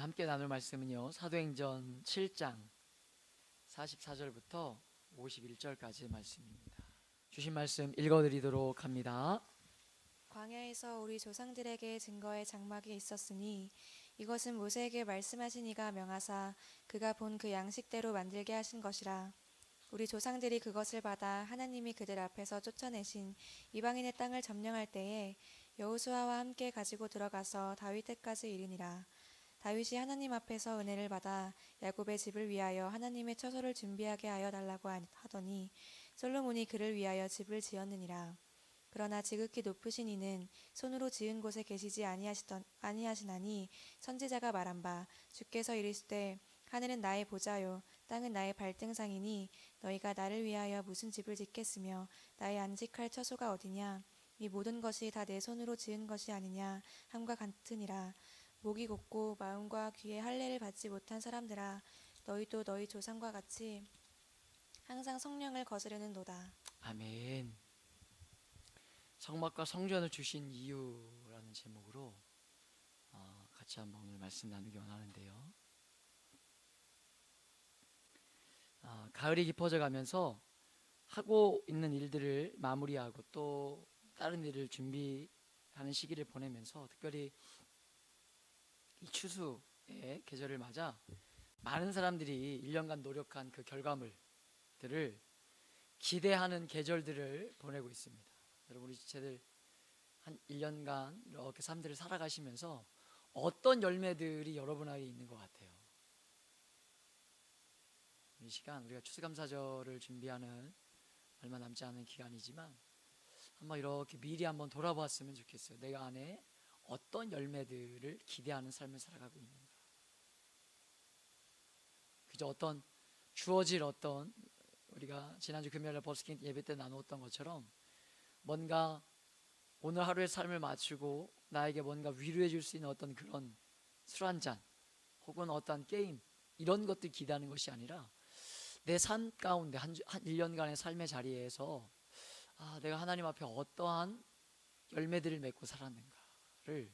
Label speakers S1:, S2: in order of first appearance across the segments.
S1: 함께 나눌 말씀은요, 사도행전 7장 44절부터 51절까지의 말씀입니다. 주신 말씀 읽어드리도록 합니다.
S2: 광야에서 우리 조상들에게 증거의 장막이 있었으니 이것은 모세에게 말씀하신 이가 명하사 그가 본 그 양식대로 만들게 하신 것이라. 우리 조상들이 그것을 받아 하나님이 그들 앞에서 쫓아내신 이방인의 땅을 점령할 때에 여호수아와 함께 가지고 들어가서 다윗 때까지 이르니라. 다윗이 하나님 앞에서 은혜를 받아 야곱의 집을 위하여 하나님의 처소를 준비하게 하여 달라고 하더니 솔로몬이 그를 위하여 집을 지었느니라. 그러나 지극히 높으신 이는 손으로 지은 곳에 계시지 아니하시나니 선지자가 말한 바 주께서 이르시되 하늘은 나의 보좌요 땅은 나의 발등상이니 너희가 나를 위하여 무슨 집을 짓겠으며 나의 안식할 처소가 어디냐. 이 모든 것이 다 내 손으로 지은 것이 아니냐 함과 같으니라. 목이 곧고 마음과 귀에 할례를 받지 못한 사람들아, 너희도 너희 조상과 같이 항상 성령을 거스르는도다.
S1: 아멘. 성막과 성전을 주신 이유라는 제목으로 같이 한번 오늘 말씀 나누기 원하는데요. 가을이 깊어져 가면서 하고 있는 일들을 마무리하고 또 다른 일을 준비하는 시기를 보내면서 특별히 이 추수의 계절을 맞아 많은 사람들이 1년간 노력한 그 결과물들을 기대하는 계절들을 보내고 있습니다. 여러분, 우리 지체들 한 1년간 이렇게 삶들을 살아가시면서 어떤 열매들이 여러분에게 있는 것 같아요? 이 시간 우리가 추수감사절을 준비하는 얼마 남지 않은 기간이지만 한번 이렇게 미리 한번 돌아보았으면 좋겠어요. 내가 안에 어떤 열매들을 기대하는 삶을 살아가고 있는가. 그저 어떤 주어질 어떤 우리가 지난주 금요일에 버스킹 예배 때 나누었던 것처럼 뭔가 오늘 하루의 삶을 마치고 나에게 뭔가 위로해 줄 수 있는 어떤 그런 술 한 잔 혹은 어떤 게임 이런 것들 기대하는 것이 아니라 내 삶 가운데 한 1년간의 삶의 자리에서 내가 하나님 앞에 어떠한 열매들을 맺고 살았는가를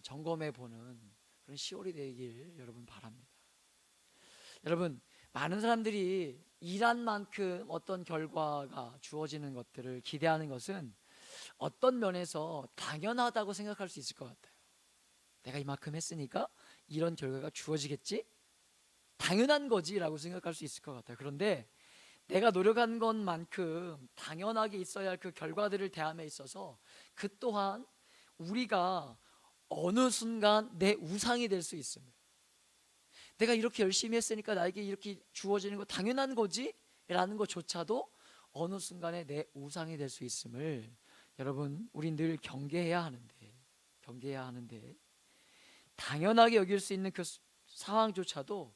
S1: 점검해 보는 그런 10월이 되길 여러분 바랍니다. 여러분, 많은 사람들이 일한 만큼 어떤 결과가 주어지는 것들을 기대하는 것은 어떤 면에서 당연하다고 생각할 수 있을 것 같아요. 내가 이만큼 했으니까 이런 결과가 주어지겠지? 당연한 거지라고 생각할 수 있을 것 같아요. 그런데 내가 노력한 것만큼 당연하게 있어야 할 그 결과들을 대함에 있어서 그 또한 우리가 어느 순간 내 우상이 될 수 있습니다. 내가 이렇게 열심히 했으니까 나에게 이렇게 주어지는 거 당연한 거지? 라는 것조차도 어느 순간에 내 우상이 될 수 있음을 여러분, 우리 늘 경계해야 하는데 당연하게 여길 수 있는 그 상황조차도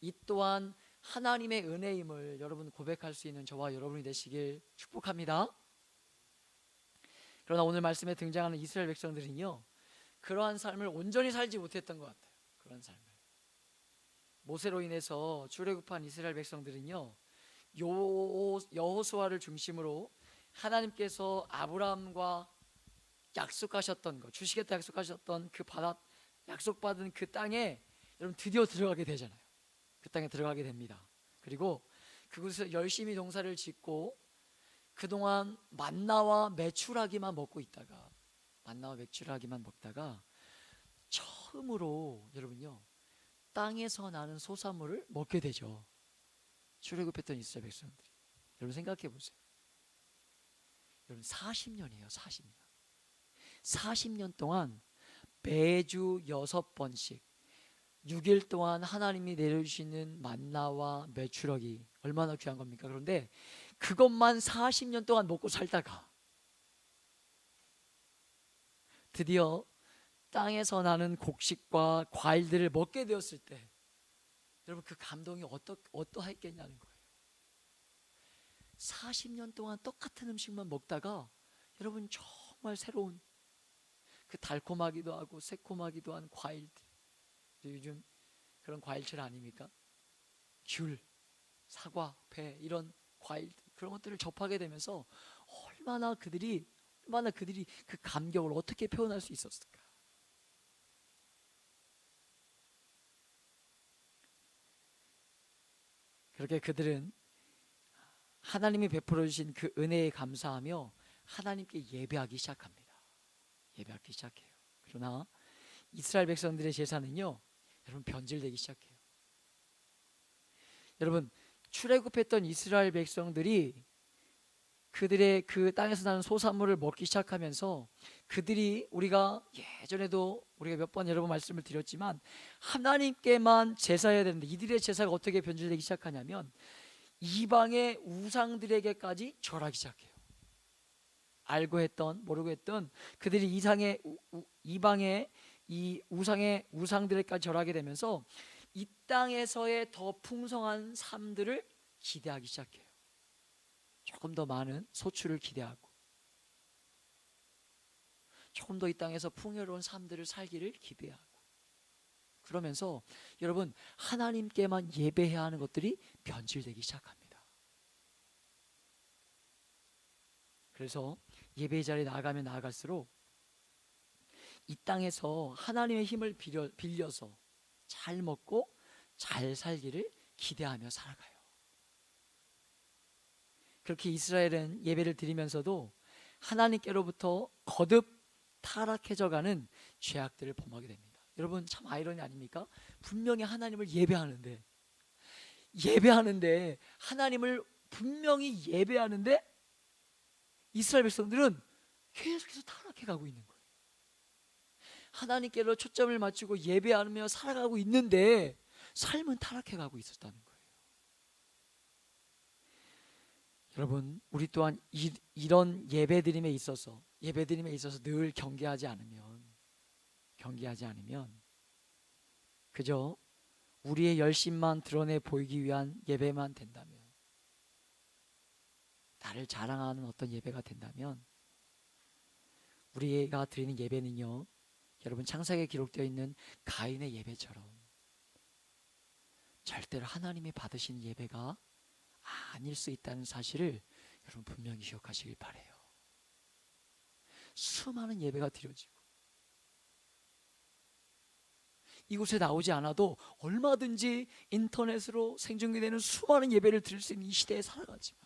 S1: 이 또한 하나님의 은혜임을 여러분 고백할 수 있는 저와 여러분이 되시길 축복합니다. 그러나 오늘 말씀에 등장하는 이스라엘 백성들은요, 그러한 삶을 온전히 살지 못했던 것 같아요. 그런 삶을 모세로 인해서 출애굽한 이스라엘 백성들은요, 여호수아를 중심으로 하나님께서 아브라함과 약속하셨던 것, 주시겠다 약속하셨던 그 약속받은 그 땅에 여러분 드디어 들어가게 되잖아요. 그 땅에 들어가게 됩니다. 그리고 그곳에서 열심히 농사를 짓고 그동안 만나와 메추라기만 먹다가 처음으로 여러분요, 땅에서 나는 소사물을 먹게 되죠. 출애굽했던 이스라엘 백성들이. 여러분 생각해 보세요. 여러분 40년이에요. 40년. 40년 동안 매주 6번씩 6일 동안 하나님이 내려주시는 만나와 메추라기 얼마나 귀한 겁니까? 그런데 그것만 40년 동안 먹고 살다가 드디어 땅에서 나는 곡식과 과일들을 먹게 되었을 때 여러분 그 감동이 어떠했겠냐는 거예요. 40년 동안 똑같은 음식만 먹다가 여러분 정말 새로운 그 달콤하기도 하고 새콤하기도 한 과일들, 요즘 그런 과일철 아닙니까? 귤, 사과, 배 이런 과일 그런 것들을 접하게 되면서 얼마나 그들이 그 감격을 어떻게 표현할 수 있었을까? 그렇게 그들은 하나님이 베풀어 주신 그 은혜에 감사하며 하나님께 예배하기 시작합니다. 예배하기 시작해요. 그러나 이스라엘 백성들의 제사는요, 여러분 변질되기 시작해요. 여러분, 출애굽했던 이스라엘 백성들이 그들의 그 땅에서 나는 소산물을 먹기 시작하면서 그들이, 우리가 예전에도 우리가 몇 번 여러 번 말씀을 드렸지만 하나님께만 제사해야 되는데 이들의 제사가 어떻게 변질되기 시작하냐면 이방의 우상들에게까지 절하기 시작해요. 알고 했던 모르고 했던 그들이 이방의 이 우상들에게까지 절하게 되면서 이 땅에서의 더 풍성한 삶들을 기대하기 시작해요. 조금 더 많은 소출을 기대하고 조금 더 이 땅에서 풍요로운 삶들을 살기를 기대하고, 그러면서 여러분 하나님께만 예배해야 하는 것들이 변질되기 시작합니다. 그래서 예배 자리에 나아가면 나아갈수록 이 땅에서 하나님의 힘을 빌려서 잘 먹고 잘 살기를 기대하며 살아가요. 그렇게 이스라엘은 예배를 드리면서도 하나님께로부터 거듭 타락해져가는 죄악들을 범하게 됩니다. 여러분 참 아이러니 아닙니까? 분명히 하나님을 예배하는데 하나님을 분명히 예배하는데 이스라엘 백성들은 계속해서 타락해가고 있는 거예요. 하나님께로 초점을 맞추고 예배하며 살아가고 있는데 삶은 타락해가고 있었다는 거예요. 여러분, 우리 또한 이런 예배드림에 있어서 늘 경계하지 않으면 그저 우리의 열심만 드러내 보이기 위한 예배만 된다면, 나를 자랑하는 어떤 예배가 된다면, 우리가 드리는 예배는요, 여러분 창세기에 기록되어 있는 가인의 예배처럼 절대로 하나님이 받으시는 예배가 아닐 수 있다는 사실을 여러분 분명히 기억하시길 바라요. 수많은 예배가 드려지고 이곳에 나오지 않아도 얼마든지 인터넷으로 생중계되는 수많은 예배를 드릴 수 있는 이 시대에 살아가지만,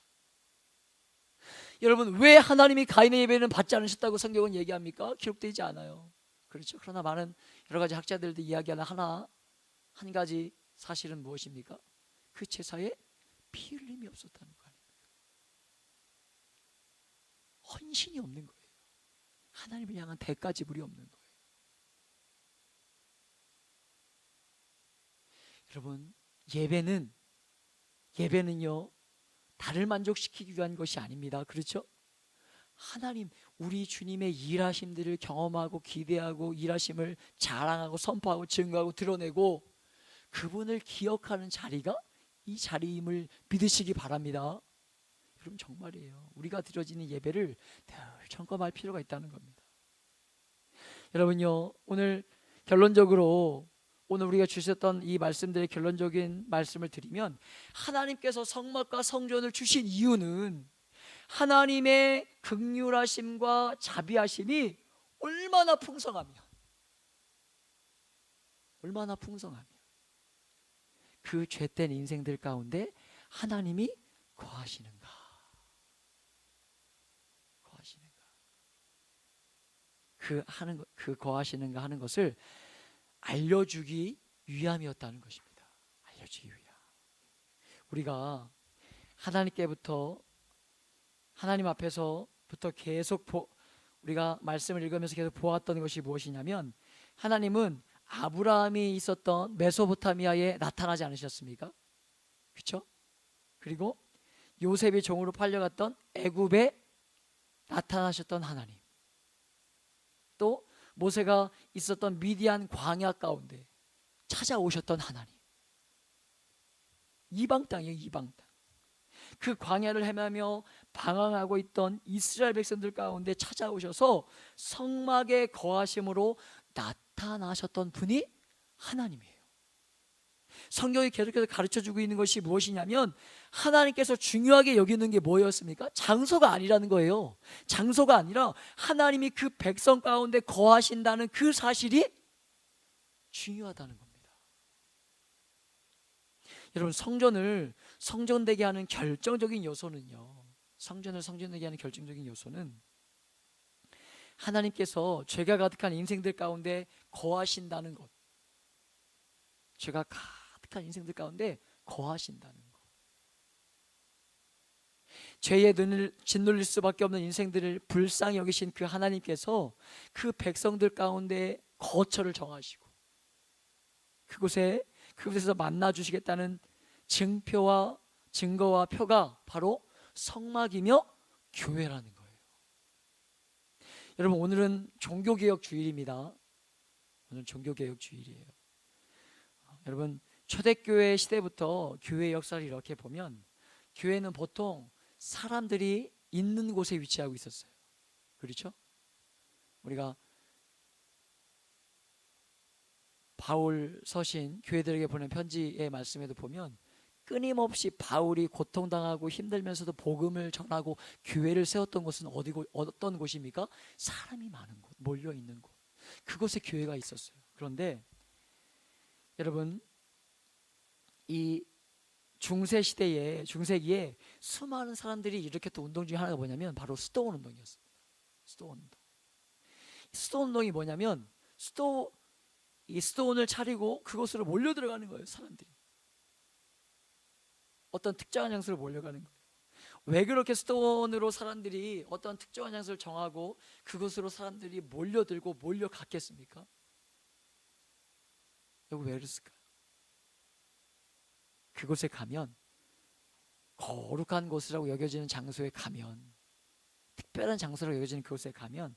S1: 여러분 왜 하나님이 가인의 예배는 받지 않으셨다고 성경은 얘기합니까? 기록되지 않아요. 그렇죠. 그러나 많은 여러 가지 학자들도 이야기하는 한 가지 사실은 무엇입니까? 그 제사에 피 흘림이 없었다는 거 아닙니까? 헌신이 없는 거예요. 하나님을 향한 대가 지불이 없는 거예요. 여러분 예배는요 나를 만족시키기 위한 것이 아닙니다. 그렇죠? 하나님, 우리 주님의 일하심들을 경험하고 기대하고 일하심을 자랑하고 선포하고 증거하고 드러내고 그분을 기억하는 자리가 이 자리임을 믿으시기 바랍니다. 여러분 정말이에요. 우리가 드려지는 예배를 늘 점검할 필요가 있다는 겁니다. 여러분요, 오늘 우리가 주셨던 이 말씀들의 결론적인 말씀을 드리면, 하나님께서 성막과 성전을 주신 이유는 하나님의 긍휼하심과 자비하심이 얼마나 풍성하며 그 죄된 인생들 가운데 하나님이 거하시는가. 그 거하시는가 하는 것을 알려주기 위함이었다는 것입니다. 알려주기 위함. 우리가 하나님 앞에서부터 계속 우리가 말씀을 읽으면서 계속 보았던 것이 무엇이냐면, 하나님은 아브라함이 있었던 메소포타미아에 나타나지 않으셨습니까? 그렇죠? 그리고 요셉이 종으로 팔려갔던 애굽에 나타나셨던 하나님, 또 모세가 있었던 미디안 광야 가운데 찾아오셨던 하나님, 이방 땅이에요. 이방 땅. 그 광야를 헤매며 방황하고 있던 이스라엘 백성들 가운데 찾아오셔서 성막에 거하심으로 나타나셨던 분이 하나님이에요. 성경이 계속해서 가르쳐주고 있는 것이 무엇이냐면, 하나님께서 중요하게 여기는 게 뭐였습니까? 장소가 아니라는 거예요. 장소가 아니라 하나님이 그 백성 가운데 거하신다는 그 사실이 중요하다는 겁니다. 여러분, 성전을 성전되게 하는 결정적인 요소는요, 성전을 성전되게 하는 결정적인 요소는 하나님께서 죄가 가득한 인생들 가운데 거하신다는 것. 죄가 가득한 인생들 가운데 거하신다는 것. 죄에 눈을 짓눌릴 수밖에 없는 인생들을 불쌍히 여기신 그 하나님께서 그 백성들 가운데 거처를 정하시고 그곳에서 만나 주시겠다는 증표와 증거와 표가 바로 성막이며 교회라는 거예요. 여러분, 오늘은 종교개혁 주일입니다. 오늘 종교개혁 주일이에요. 여러분, 초대교회 시대부터 교회의 역사를 이렇게 보면 교회는 보통 사람들이 있는 곳에 위치하고 있었어요. 그렇죠? 우리가 바울 서신 교회들에게 보낸 편지의 말씀에도 보면 끊임없이 바울이 고통당하고 힘들면서도 복음을 전하고 교회를 세웠던 곳은 어떤 곳입니까? 사람이 많은 곳, 몰려있는 곳. 그곳에 교회가 있었어요. 그런데 여러분, 이 중세기에 수많은 사람들이 일으켰던 운동 중에 하나가 뭐냐면 바로 스톤 운동이었습니다. 스톤 운동. 스톤 운동이 뭐냐면 이 스톤을 차리고 그곳으로 몰려 들어가는 거예요. 사람들이 어떤 특정한 장소로 몰려가는 거예요. 왜 그렇게 스톤으로 사람들이 어떤 특정한 장소를 정하고 그곳으로 사람들이 몰려들고 몰려갔겠습니까? 여기 왜 그랬을까요? 그곳에 가면, 거룩한 곳이라고 여겨지는 장소에 가면, 특별한 장소라고 여겨지는 그곳에 가면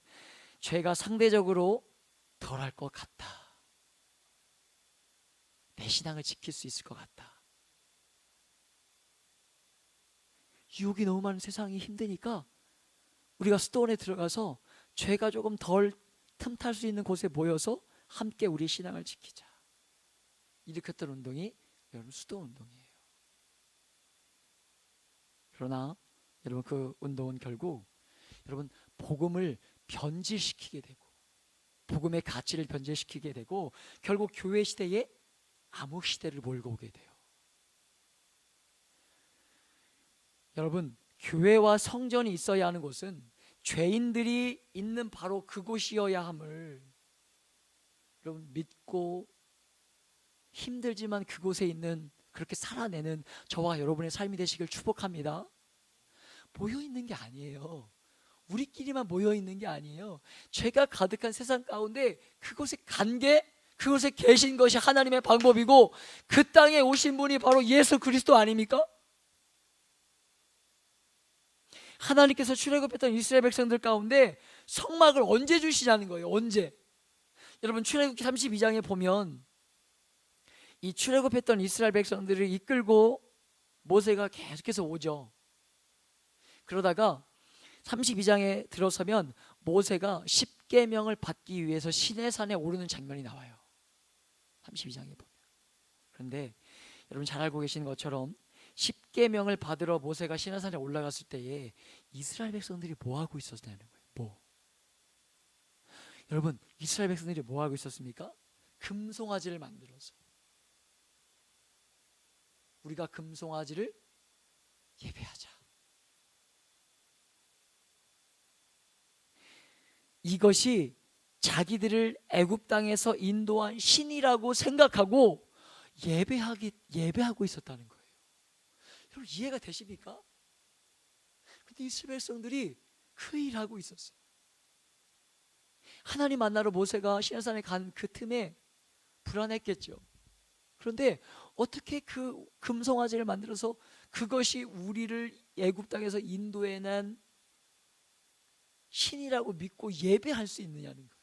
S1: 죄가 상대적으로 덜할 것 같다. 내 신앙을 지킬 수 있을 것 같다. 유혹이 너무 많은 세상이 힘드니까 우리가 스톤에 들어가서 죄가 조금 덜 틈탈 수 있는 곳에 모여서 함께 우리 신앙을 지키자. 일으켰던 운동이 여러분 스톤 운동이에요. 그러나 여러분, 그 운동은 결국 여러분 복음을 변질시키게 되고 복음의 가치를 변질시키게 되고 결국 교회 시대에 암흑 시대를 몰고 오게 돼요. 여러분, 교회와 성전이 있어야 하는 곳은 죄인들이 있는 바로 그곳이어야 함을 여러분 믿고 힘들지만 그곳에 있는, 그렇게 살아내는 저와 여러분의 삶이 되시길 축복합니다. 모여 있는 게 아니에요. 우리끼리만 모여 있는 게 아니에요. 죄가 가득한 세상 가운데 그곳에 간 게, 그곳에 계신 것이 하나님의 방법이고 그 땅에 오신 분이 바로 예수 그리스도 아닙니까? 하나님께서 출애굽했던 이스라엘 백성들 가운데 성막을 언제 주시냐는 거예요. 언제? 여러분, 출애굽기 32장에 보면 이 출애굽했던 이스라엘 백성들을 이끌고 모세가 계속해서 오죠. 그러다가 32장에 들어서면 모세가 십계명을 받기 위해서 시내산에 오르는 장면이 나와요. 32장에 보면. 그런데 여러분 잘 알고 계시는 것처럼 십계명을 받으러 모세가 시내산에 올라갔을 때에 이스라엘 백성들이 뭐 하고 있었냐는 거예요. 여러분, 이스라엘 백성들이 뭐 하고 있었습니까? 금송아지를 만들어서 우리가 금송아지를 예배하자. 이것이 자기들을 애굽 땅에서 인도한 신이라고 생각하고 예배하고 있었다는 거예요. 여러분, 이해가 되십니까? 근데 이스라엘 백성들이 그 일을 하고 있었어요. 하나님 만나러 모세가 시내산에 간 그 틈에 불안했겠죠. 그런데 어떻게 그 금송아지를 만들어서 그것이 우리를 애굽 땅에서 인도해낸 신이라고 믿고 예배할 수 있느냐는 거예요.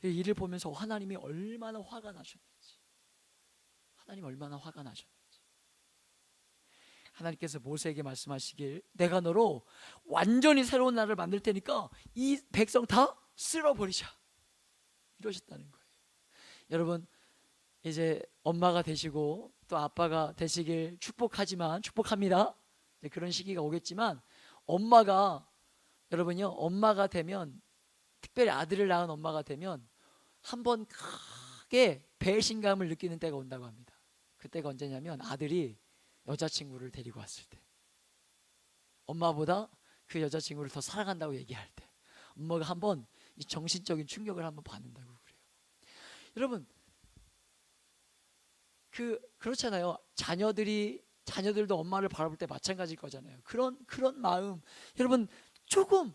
S1: 이 일을 보면서 하나님이 얼마나 화가 나셨는지, 하나님께서 모세에게 말씀하시길, 내가 너로 완전히 새로운 나라를 만들 테니까 이 백성 다 쓸어버리자, 이러셨다는 거예요. 여러분, 이제 엄마가 되시고 또 아빠가 되시길 축복합니다. 그런 시기가 오겠지만, 여러분요, 엄마가 되면, 특별히 아들을 낳은 엄마가 되면 한번 크게 배신감을 느끼는 때가 온다고 합니다. 그때가 언제냐면 아들이 여자친구를 데리고 왔을 때, 엄마보다 그 여자친구를 더 사랑한다고 얘기할 때, 엄마가 한번 이 정신적인 충격을 한번 받는다고 그래요. 여러분, 그렇잖아요. 자녀들도 엄마를 바라볼 때 마찬가지일 거잖아요. 그런 마음, 여러분 조금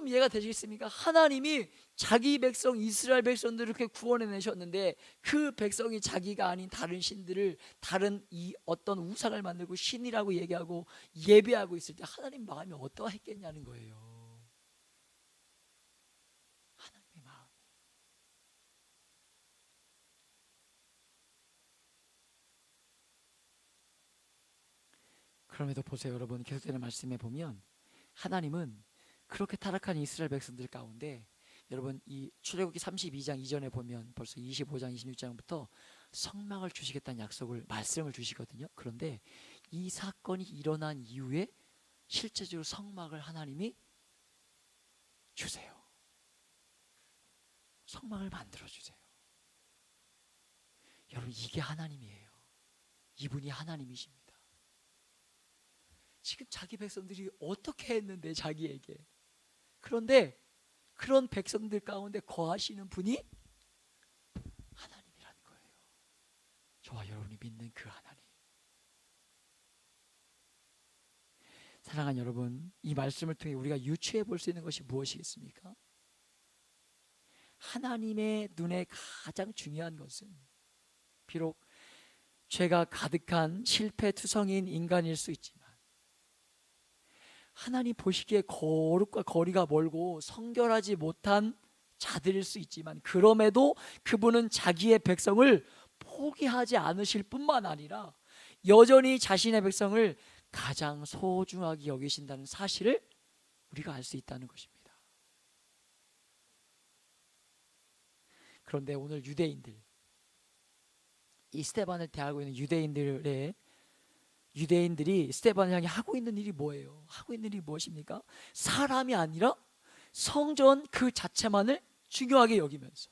S1: 이해가 되시겠습니까? 하나님이 자기 백성 이스라엘 백성들을 이렇게 구원해 내셨는데 그 백성이 자기가 아닌 다른 신들을, 다른 이 어떤 우상을 만들고 신이라고 얘기하고 예배하고 있을 때 하나님 마음이 어떠했겠냐는 거예요. 하나님의 마음. 그럼에도 보세요, 여러분. 계속되는 말씀에 보면 하나님은 그렇게 타락한 이스라엘 백성들 가운데, 여러분 이 출애굽기 32장 이전에 보면 벌써 25장 26장부터 성막을 주시겠다는 약속을, 말씀을 주시거든요. 그런데 이 사건이 일어난 이후에 실제적으로 성막을 하나님이 주세요. 성막을 만들어 주세요. 여러분, 이게 하나님이에요. 이분이 하나님이십니다. 지금 자기 백성들이 어떻게 했는데 자기에게, 그런데 그런 백성들 가운데 거하시는 분이 하나님이라는 거예요. 저와 여러분이 믿는 그 하나님. 사랑하는 여러분, 이 말씀을 통해 우리가 유추해 볼 수 있는 것이 무엇이겠습니까? 하나님의 눈에 가장 중요한 것은, 비록 죄가 가득한 실패투성이인 인간일 수 있지만, 하나님 보시기에 거룩과 거리가 멀고 성결하지 못한 자들일 수 있지만, 그럼에도 그분은 자기의 백성을 포기하지 않으실 뿐만 아니라 여전히 자신의 백성을 가장 소중하게 여기신다는 사실을 우리가 알 수 있다는 것입니다. 그런데 오늘 유대인들, 이 스데반을 대하고 있는 유대인들이 스데반을 향해 하고 있는 일이 뭐예요? 하고 있는 일이 무엇입니까? 사람이 아니라 성전 그 자체만을 중요하게 여기면서,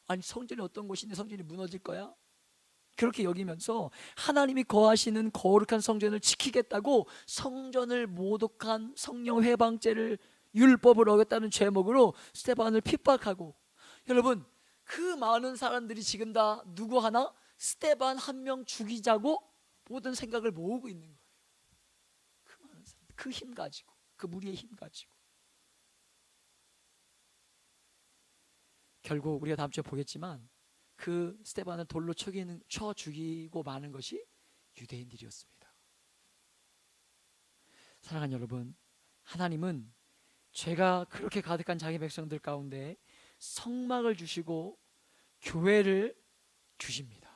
S1: 아니 성전이 어떤 곳인데 성전이 무너질 거야? 그렇게 여기면서 하나님이 거하시는 거룩한 성전을 지키겠다고 성전을 모독한 성령 회방죄를, 율법을 어겼다는 죄목으로 스데반을 핍박하고, 여러분 그 많은 사람들이 지금 다 누구 하나 스데반 한 명 죽이자고 모든 생각을 모으고 있는 거예요. 그 많은 사람들, 그 힘 가지고, 그 무리의 힘 가지고. 결국 우리가 다음 주에 보겠지만 그 스데반을 돌로 쳐 죽이고 마는 것이 유대인들이었습니다. 사랑하는 여러분, 하나님은 죄가 그렇게 가득한 자기 백성들 가운데 성막을 주시고 교회를 주십니다.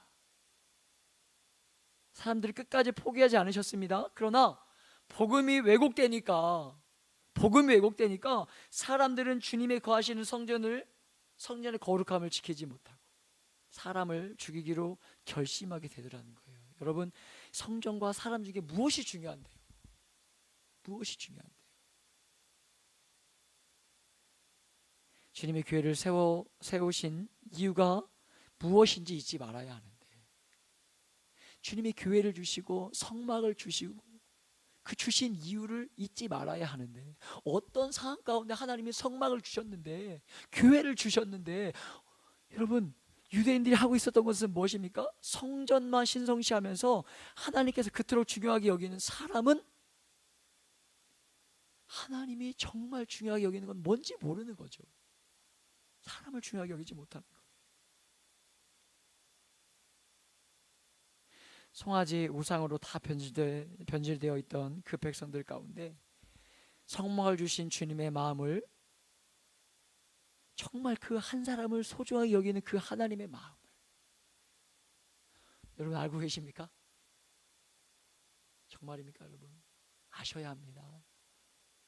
S1: 사람들이 끝까지 포기하지 않으셨습니다. 그러나 복음이 왜곡되니까 사람들은 주님의 거하시는 성전의 거룩함을 지키지 못하고 사람을 죽이기로 결심하게 되더라는 거예요. 여러분, 성전과 사람 중에 무엇이 중요한데요? 무엇이 중요한데요? 주님의 교회를 세우신 이유가 무엇인지 잊지 말아야 하는데, 주님이 교회를 주시고 성막을 주시고 그 주신 이유를 잊지 말아야 하는데, 어떤 상황 가운데 하나님이 성막을 주셨는데, 교회를 주셨는데, 여러분 유대인들이 하고 있었던 것은 무엇입니까? 성전만 신성시하면서 하나님께서 그토록 중요하게 여기는 사람은, 하나님이 정말 중요하게 여기는 건 뭔지 모르는 거죠. 사람을 중요하게 여기지 못하는 거예요. 송아지 우상으로 다 변질되어 있던 그 백성들 가운데 성막을 주신 주님의 마음을, 정말 그 한 사람을 소중하게 여기는 그 하나님의 마음을 여러분 알고 계십니까? 정말입니까 여러분? 아셔야 합니다.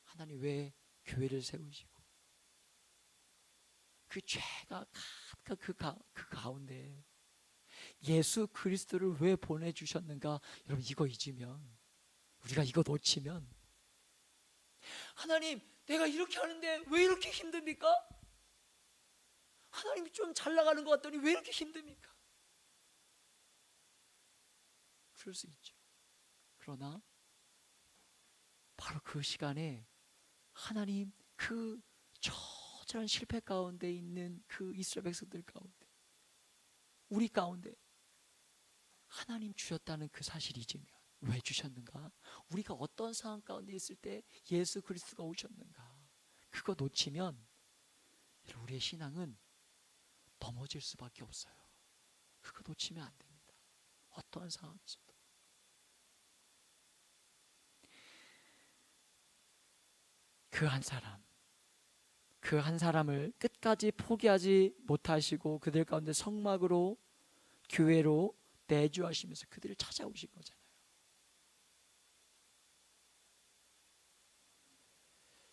S1: 하나님 왜 교회를 세우시고 그 죄가 가득한 그 가운데 예수 그리스도를 왜 보내주셨는가? 여러분 이거 잊으면, 우리가 이거 놓치면, 하나님 내가 이렇게 하는데 왜 이렇게 힘듭니까? 하나님이 좀 잘 나가는 것 같더니 왜 이렇게 힘듭니까? 그럴 수 있죠. 그러나 바로 그 시간에 하나님 그 처절한 실패 가운데 있는 그 이스라엘 백성들 가운데, 우리 가운데 하나님 주셨다는 그 사실이 잊으면, 왜 주셨는가? 우리가 어떤 상황 가운데 있을 때 예수 그리스도가 오셨는가? 그거 놓치면 우리의 신앙은 넘어질 수밖에 없어요. 그거 놓치면 안 됩니다. 어떠한 상황에서도. 그 한 사람을 끝까지 포기하지 못하시고 그들 가운데 성막으로, 교회로 내주하시면서 그들을 찾아오신 거잖아요.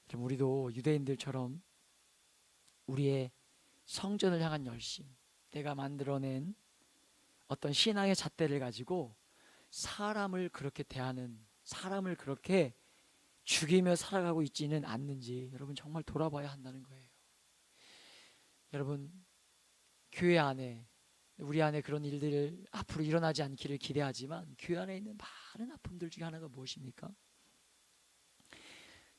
S1: 그럼 우리도 유대인들처럼 우리의 성전을 향한 열심, 내가 만들어낸 어떤 신앙의 잣대를 가지고 사람을 그렇게 대하는, 사람을 그렇게 죽이며 살아가고 있지는 않는지 여러분 정말 돌아봐야 한다는 거예요. 여러분, 교회 안에, 우리 안에 그런 일들을 앞으로 일어나지 않기를 기대하지만 교회 안에 있는 많은 아픔들 중에 하나가 무엇입니까?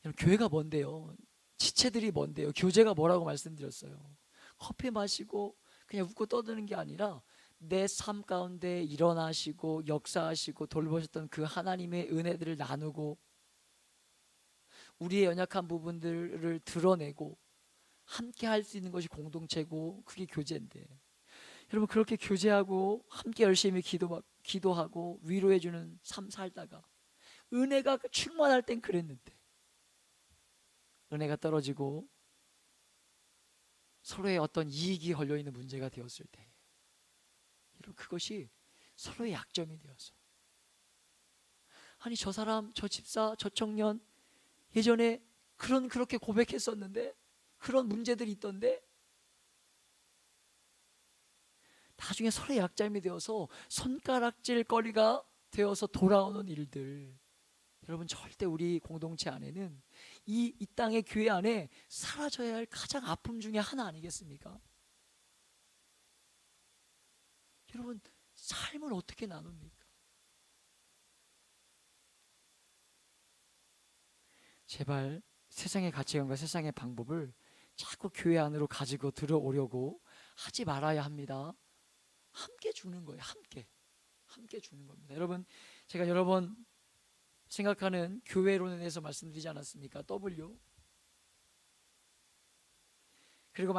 S1: 여러분, 교회가 뭔데요? 지체들이 뭔데요? 교제가 뭐라고 말씀드렸어요? 커피 마시고 그냥 웃고 떠드는 게 아니라 내 삶 가운데 일어나시고 역사하시고 돌보셨던 그 하나님의 은혜들을 나누고 우리의 연약한 부분들을 드러내고 함께 할 수 있는 것이 공동체고, 그게 교제인데, 여러분 그렇게 교제하고 함께 열심히 기도하고 위로해주는 삶 살다가 은혜가 충만할 땐 그랬는데 은혜가 떨어지고 서로의 어떤 이익이 걸려있는 문제가 되었을 때, 여러분 그것이 서로의 약점이 되어서, 아니 저 사람, 저 집사, 저 청년 예전에 그렇게 고백했었는데, 그런 문제들이 있던데, 나중에 서로의 약점이 되어서 손가락질 거리가 되어서 돌아오는 일들, 여러분 절대 우리 공동체 안에는 이 땅의 교회 안에 사라져야 할 가장 아픔 중에 하나 아니겠습니까? 여러분 삶을 어떻게 나눕니까? 제발 세상의 가치관과 세상의 방법을 자꾸 교회 안으로 가지고 들어오려고 하지 말아야 합니다. 함께 죽는 거예요. 함께 죽는 겁니다. 여러분, 제가 여러 번 생각하는 교회론에 대해서 말씀드리지 않았습니까? W. 그리고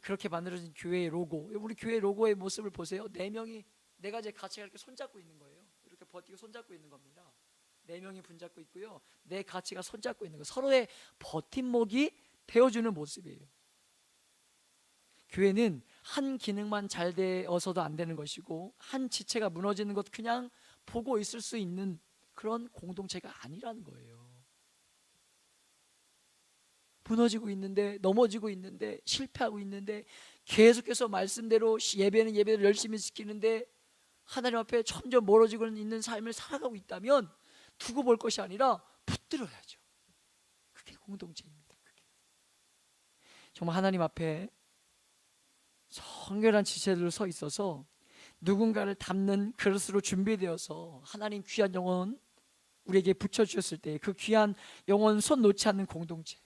S1: 그렇게 만들어진 교회의 로고, 우리 교회 로고의 모습을 보세요. 4명이 네 가지의 가치가 이렇게 손잡고 있는 거예요. 이렇게 버티고 손잡고 있는 겁니다. 4명이 붙잡고 있고요, 내 가치가 손잡고 있는 거, 서로의 버팀목이 되어주는 모습이에요. 교회는 한 기능만 잘 되어서도 안 되는 것이고, 한 지체가 무너지는 것 그냥 보고 있을 수 있는 그런 공동체가 아니라는 거예요. 무너지고 있는데, 넘어지고 있는데, 실패하고 있는데, 계속해서 말씀대로 예배는 예배를 열심히 지키는데 하나님 앞에 점점 멀어지고 있는 삶을 살아가고 있다면 두고 볼 것이 아니라 붙들어야죠. 그게 공동체입니다. 그게. 정말 하나님 앞에 성결한 지체들로 서 있어서 누군가를 담는 그릇으로 준비되어서 하나님 귀한 영혼 우리에게 붙여주셨을 때 그 귀한 영혼 손 놓지 않는 공동체,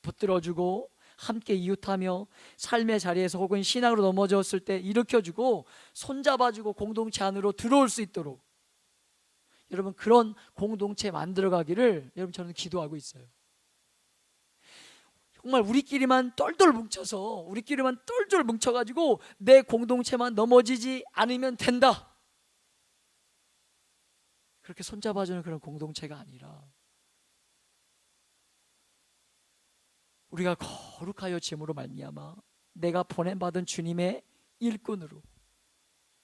S1: 붙들어주고 함께 이웃하며 삶의 자리에서 혹은 신앙으로 넘어졌을 때 일으켜주고 손잡아주고 공동체 안으로 들어올 수 있도록, 여러분 그런 공동체 만들어가기를 여러분 저는 기도하고 있어요. 정말 우리끼리만 똘똘 뭉쳐가지고 내 공동체만 넘어지지 않으면 된다, 그렇게 손잡아주는 그런 공동체가 아니라 우리가 거룩하여 짐으로 말미암아 내가 보냄받은 주님의 일꾼으로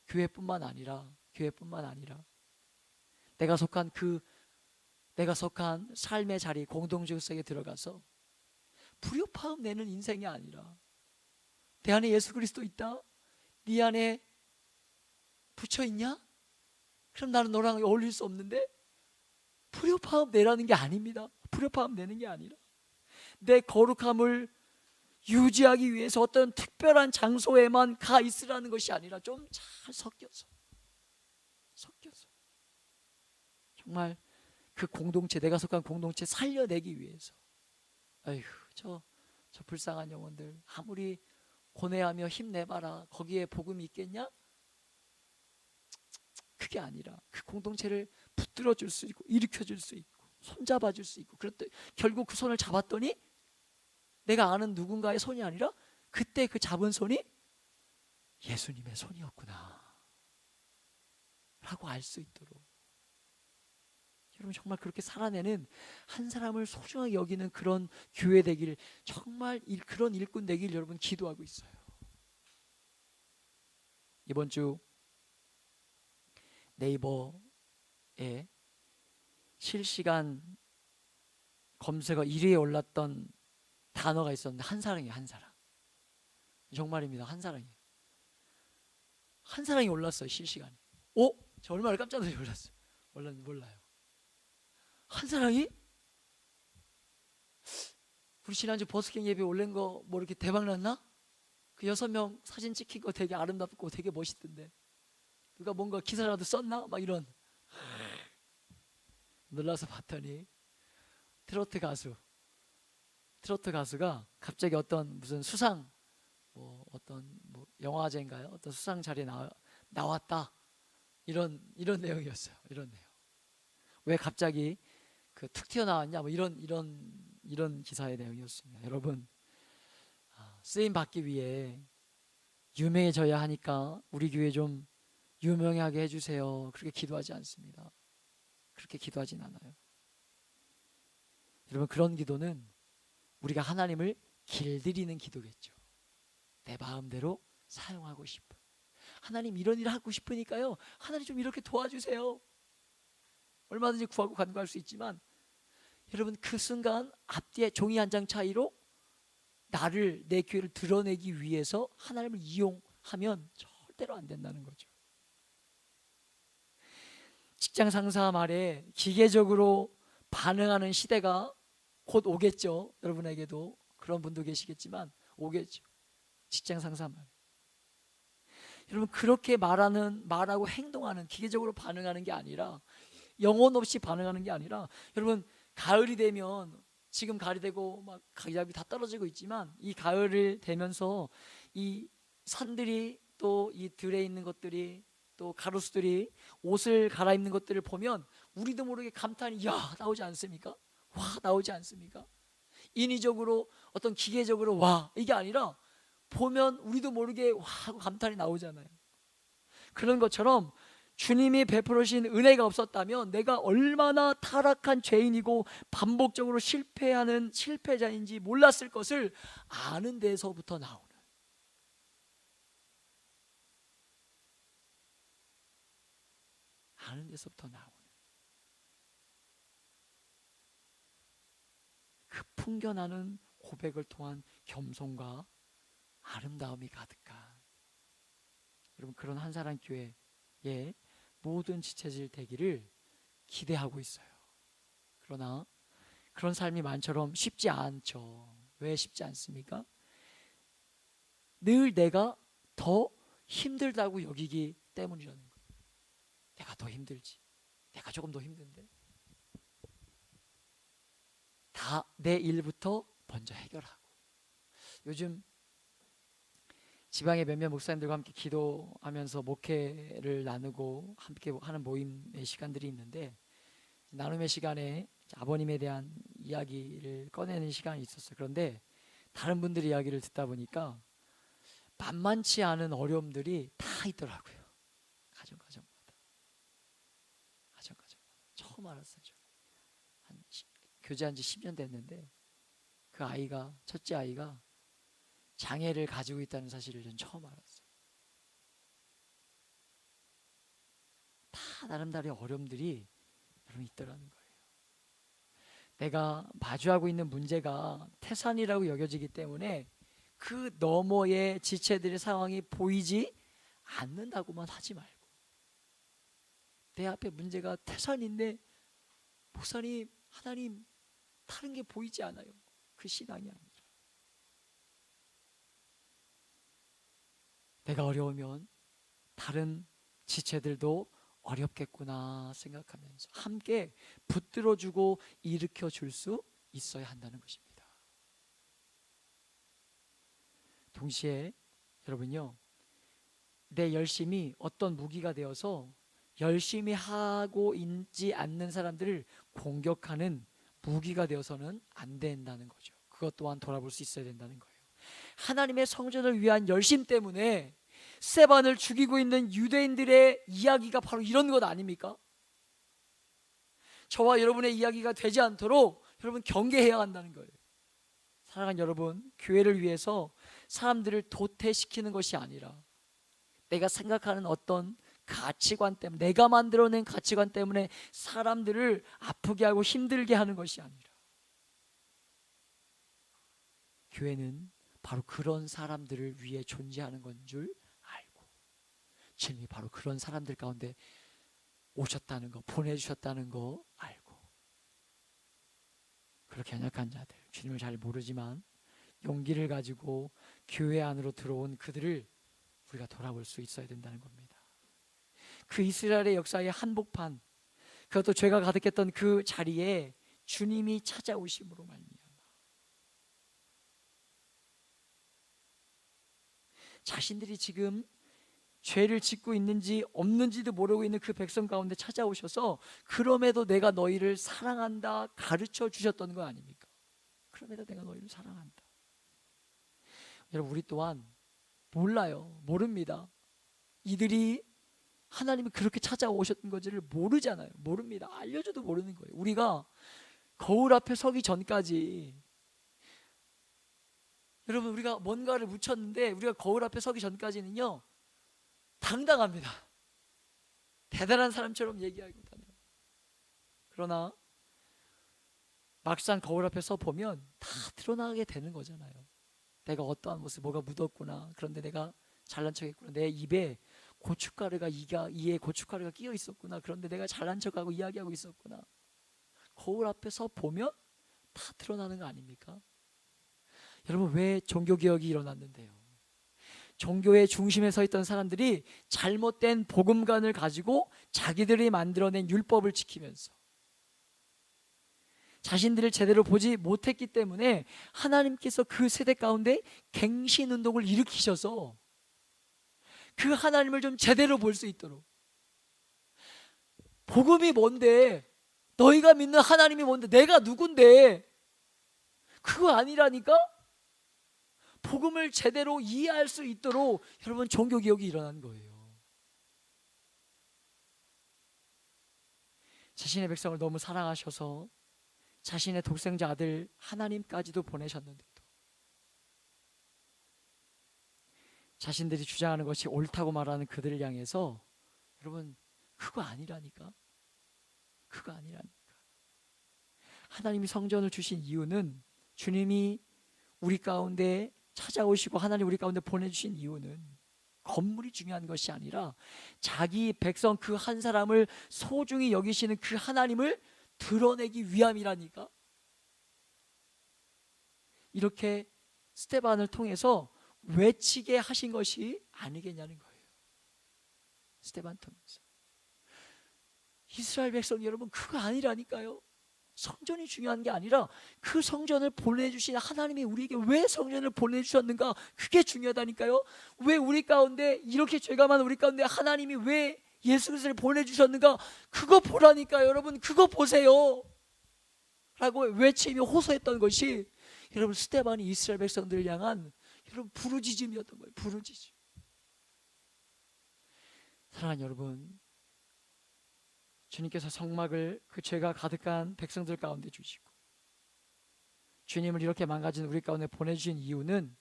S1: 교회뿐만 아니라 내가 속한 삶의 자리 공동체 속에 들어가서 불효파음 내는 인생이 아니라, 내 안에 예수 그리스도 있다? 네 안에 붙여 있냐? 그럼 나는 너랑 어울릴 수 없는데? 불효파음 내라는 게 아닙니다. 불효파음 내는 게 아니라 내 거룩함을 유지하기 위해서 어떤 특별한 장소에만 가 있으라는 것이 아니라 좀 잘 섞여서 정말 그 공동체, 내가 속한 공동체 살려내기 위해서. 아이고, 저 불쌍한 영혼들 아무리 고뇌하며 힘내봐라, 거기에 복음이 있겠냐? 그게 아니라 그 공동체를 붙들어 줄 수 있고 일으켜 줄 수 있고 손잡아 줄 수 있고, 그랬더니 결국 그 손을 잡았더니 내가 아는 누군가의 손이 아니라 그때 그 잡은 손이 예수님의 손이었구나 라고 알 수 있도록, 여러분 정말 그렇게 살아내는, 한 사람을 소중하게 여기는 그런 교회 되길, 정말 그런 일꾼 되길 여러분 기도하고 있어요. 이번 주 네이버에 실시간 검색어 1위에 올랐던 단어가 있었는데 한사랑이에요. 한사랑. 정말입니다. 한사랑이에요. 한사랑이 올랐어요. 실시간에. 저 얼마나 깜짝 놀랐어요. 몰라요. 한사랑이? 우리 지난주 버스킹 예배 올린 거 뭐 이렇게 대박 났나? 그 6명 사진 찍힌 거 되게 아름답고 되게 멋있던데 누가 뭔가 기사라도 썼나? 막 이런. 놀라서 봤더니 트로트 가수가 갑자기 어떤 무슨 수상 어떤 영화제인가요? 어떤 수상 자리에 나왔다. 이런 내용이었어요. 이런 내용. 왜 갑자기 그 툭 튀어나왔냐? 이런 기사의 내용이었습니다. 여러분, 쓰임 받기 위해 유명해져야 하니까 우리 교회 좀 유명하게 해주세요. 그렇게 기도하지 않습니다. 그렇게 기도하진 않아요. 여러분, 그런 기도는 우리가 하나님을 길들이는 기도겠죠. 내 마음대로 사용하고 싶은, 하나님 이런 일을 하고 싶으니까요, 하나님 좀 이렇게 도와주세요. 얼마든지 구하고 간구할 수 있지만 여러분, 그 순간 앞뒤에 종이 한 장 차이로 내 교회를 드러내기 위해서 하나님을 이용하면 절대로 안 된다는 거죠. 직장 상사 말에 기계적으로 반응하는 시대가 곧 오겠죠. 여러분에게도 그런 분도 계시겠지만 오겠죠. 직장 상사 말. 여러분, 그렇게 말하고 행동하는, 기계적으로 반응하는 게 아니라, 영혼 없이 반응하는 게 아니라, 여러분 가을이 되면, 지금 가을이 되고 막 가격이 다 떨어지고 있지만 이 가을을 되면서 이 산들이, 또 이 들에 있는 것들이, 또 가로수들이 옷을 갈아입는 것들을 보면 우리도 모르게 감탄이 나오지 않습니까? 와, 나오지 않습니까? 인위적으로 어떤 기계적으로 와, 이게 아니라 보면 우리도 모르게 와 하고 감탄이 나오잖아요. 그런 것처럼 주님이 베풀으신 은혜가 없었다면 내가 얼마나 타락한 죄인이고 반복적으로 실패하는 실패자인지 몰랐을 것을 아는 데서부터 나오는, 그 풍겨나는 고백을 통한 겸손과 아름다움이 가득한, 여러분 그런 한사랑 교회의 모든 지체들 되기를 기대하고 있어요. 그러나 그런 삶이 많처럼 쉽지 않죠. 왜 쉽지 않습니까? 늘 내가 더 힘들다고 여기기 때문이라는 거예요. 내가 더 힘들지, 내가 조금 더 힘든데, 다 내 일부터 먼저 해결하고. 요즘 지방의 몇몇 목사님들과 함께 기도하면서 목회를 나누고 함께 하는 모임의 시간들이 있는데, 나눔의 시간에 아버님에 대한 이야기를 꺼내는 시간이 있었어요. 그런데 다른 분들의 이야기를 듣다 보니까 만만치 않은 어려움들이 다 있더라고요. 가정마다 처음 알았어요. 교제한 지 10년 됐는데 그 아이가, 첫째 아이가 장애를 가지고 있다는 사실을 전 처음 알았어요. 다 나름대로의 어려움들이 여러분 있더라는 거예요. 내가 마주하고 있는 문제가 태산이라고 여겨지기 때문에 그 너머의 지체들의 상황이 보이지 않는다고만 하지 말고, 내 앞에 문제가 태산인데 목사님, 하나님, 다른 게 보이지 않아요. 그 신앙이 아니라, 내가 어려우면 다른 지체들도 어렵겠구나 생각하면서 함께 붙들어주고 일으켜줄 수 있어야 한다는 것입니다. 동시에 여러분요, 내 열심이 어떤 무기가 되어서 열심히 하고 있지 않는 사람들을 공격하는 무기가 되어서는 안 된다는 거죠. 그것 또한 돌아볼 수 있어야 된다는 거예요. 하나님의 성전을 위한 열심 때문에 스데반을 죽이고 있는 유대인들의 이야기가 바로 이런 것 아닙니까? 저와 여러분의 이야기가 되지 않도록 여러분 경계해야 한다는 거예요. 사랑하는 여러분, 교회를 위해서 사람들을 도태시키는 것이 아니라 내가 생각하는 어떤 가치관 때문에, 내가 만들어낸 가치관 때문에 사람들을 아프게 하고 힘들게 하는 것이 아니라, 교회는 바로 그런 사람들을 위해 존재하는 건 줄 알고 주님이 바로 그런 사람들 가운데 오셨다는 거, 보내주셨다는 거 알고, 그렇게 연약한 자들, 주님을 잘 모르지만 용기를 가지고 교회 안으로 들어온 그들을 우리가 돌아볼 수 있어야 된다는 겁니다. 그 이스라엘의 역사의 한복판, 그것도 죄가 가득했던 그 자리에 주님이 찾아오심으로 말미암아 자신들이 지금 죄를 짓고 있는지 없는지도 모르고 있는 그 백성 가운데 찾아오셔서 그럼에도 내가 너희를 사랑한다 가르쳐 주셨던 거 아닙니까? 그럼에도 내가 너희를 사랑한다. 여러분, 우리 또한 몰라요. 모릅니다. 이들이 하나님이 그렇게 찾아오셨던 것을 모르잖아요. 모릅니다. 알려줘도 모르는 거예요. 우리가 거울 앞에 서기 전까지, 여러분, 우리가 뭔가를 묻혔는데 우리가 거울 앞에 서기 전까지는요 당당합니다. 대단한 사람처럼 얘기하고 다녀요. 그러나 막상 거울 앞에 서 보면 다 드러나게 되는 거잖아요. 내가 어떠한 모습, 뭐가 묻었구나. 그런데 내가 잘난 척했구나. 내 입에 이에 고춧가루가 끼어 있었구나. 그런데 내가 잘난 척하고 이야기하고 있었구나. 거울 앞에 서 보면 다 드러나는 거 아닙니까? 여러분, 왜 종교개혁이 일어났는데요? 종교의 중심에 서 있던 사람들이 잘못된 복음관을 가지고 자기들이 만들어낸 율법을 지키면서 자신들을 제대로 보지 못했기 때문에 하나님께서 그 세대 가운데 갱신운동을 일으키셔서 그 하나님을 좀 제대로 볼 수 있도록, 복음이 뭔데, 너희가 믿는 하나님이 뭔데, 내가 누군데, 그거 아니라니까? 복음을 제대로 이해할 수 있도록 여러분 종교개혁이 일어난 거예요. 자신의 백성을 너무 사랑하셔서 자신의 독생자 아들 하나님까지도 보내셨는데도 자신들이 주장하는 것이 옳다고 말하는 그들을 향해서 여러분 그거 아니라니까. 그거 아니라니까. 하나님이 성전을 주신 이유는, 주님이 우리 가운데 찾아오시고 하나님 우리 가운데 보내주신 이유는 건물이 중요한 것이 아니라 자기 백성 그 한 사람을 소중히 여기시는 그 하나님을 드러내기 위함이라니까. 이렇게 스데반을 통해서 외치게 하신 것이 아니겠냐는 거예요. 스데반 통해서. 이스라엘 백성 여러분, 그거 아니라니까요. 성전이 중요한 게 아니라 그 성전을 보내주신 하나님이 우리에게 왜 성전을 보내주셨는가, 그게 중요하다니까요. 왜 우리 가운데 이렇게 죄가 많은 우리 가운데 하나님이 왜 예수 그리스도를 보내주셨는가, 그거 보라니까요. 여러분 그거 보세요 라고 외치며 호소했던 것이 여러분 스데반이 이스라엘 백성들을 향한 여러분 부르짖음이었던 거예요. 부르짖음. 사랑하는 여러분, 주님께서 성막을 그 죄가 가득한 백성들 가운데 주시고 주님을 이렇게 망가진 우리 가운데 보내주신 이유는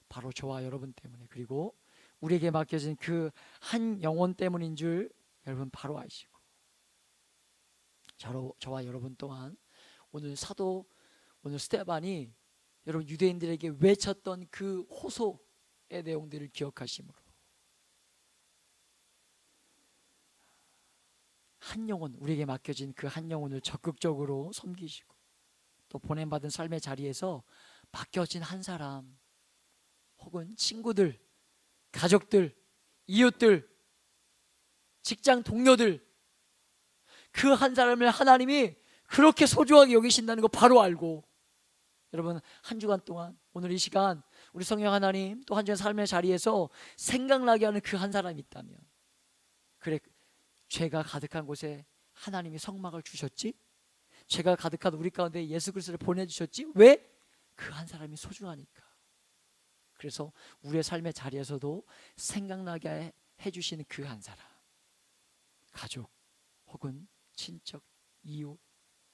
S1: 바로 저와 여러분 때문에, 그리고 우리에게 맡겨진 그 한 영혼 때문인 줄 여러분 바로 아시고, 저와 여러분 또한 오늘 스데반이 여러분 유대인들에게 외쳤던 그 호소의 내용들을 기억하심으로 한 영혼, 우리에게 맡겨진 그 한 영혼을 적극적으로 섬기시고, 또 보냄받은 삶의 자리에서 맡겨진 한 사람 혹은 친구들, 가족들, 이웃들, 직장 동료들, 그 한 사람을 하나님이 그렇게 소중하게 여기신다는 거 바로 알고, 여러분 한 주간 동안 오늘 이 시간 우리 성령 하나님 또 한 주간 삶의 자리에서 생각나게 하는 그 한 사람이 있다면, 그래, 죄가 가득한 곳에 하나님이 성막을 주셨지? 죄가 가득한 우리 가운데 예수 그리스도를 보내주셨지? 왜? 그 한 사람이 소중하니까. 그래서 우리의 삶의 자리에서도 생각나게 해주시는 그 한 사람, 가족 혹은 친척, 이웃,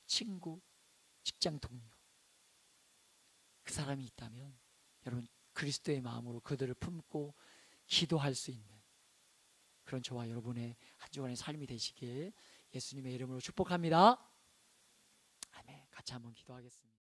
S1: 친구, 직장 동료, 그 사람이 있다면 여러분 그리스도의 마음으로 그들을 품고 기도할 수 있는 그런 저와 여러분의 한 주간의 삶이 되시길 예수님의 이름으로 축복합니다. 아멘. 같이 한번 기도하겠습니다.